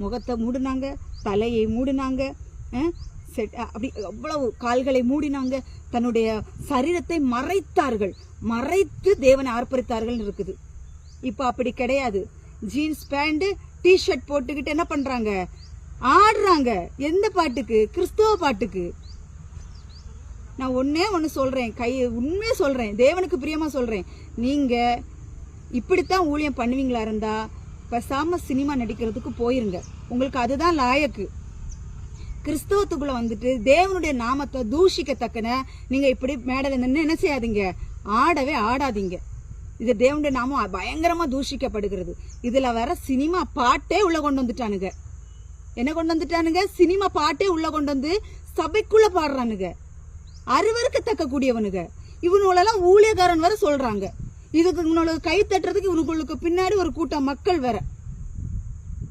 முகத்தை மூடினாங்க, தலையை மூடினாங்க, அப்படி அவ்வளவு கால்களை மூடினாங்க, தன்னுடைய சரீரத்தை மறைத்தார்கள், மறைத்து தேவனை ஆர்ப்பரித்தார்கள் இருக்குது. இப்ப அப்படி கிடையாது. ஜீன்ஸ் பேண்ட் டிஷர்ட் போட்டுக்கிட்டு என்ன பண்றாங்க, ஆடுறாங்க. எந்த பாட்டுக்கு? கிறிஸ்தவ பாட்டுக்கு. நான் ஒண்ணு சொல்றேன், உண்மையா சொல்றேன், தேவனுக்கு பிரியமா சொல்றேன். நீங்க இப்படித்தான் ஊழியம் பண்ணுவீங்களா இருந்தா பேசாம சினிமா நடிக்கிறதுக்கு போயிருங்க. உங்களுக்கு அதுதான் லாயக்கு. கிறிஸ்தவத்துக்குள்ள வந்துட்டு தேவனுடைய நாமத்தை தூஷிக்கத்தக்கன நீங்க இப்படி மேடல நின்று என்ன செய்யாதீங்க, ஆடவே ஆடாதீங்க. இது தேவனுடைய நாமம் பயங்கரமா தூஷிக்கப்படுகிறது. இதுல வேற சினிமா பாட்டே உள்ள கொண்டு வந்துட்டானுங்க. என்ன கொண்டு வந்துட்டானுங்க? சினிமா பாட்டே உள்ள கொண்டு வந்து சபைக்குள்ள பாடுறானுங்க. அறுவருக்கு தக்க கூடியவனுங்க இவனுங்களெல்லாம் ஊழியக்காரன் வேற சொல்றாங்க. இதுக்கு இவனுக்கு கை தட்டுறதுக்கு இவனுக்கு பின்னாடி ஒரு கூட்டம் மக்கள் வேற.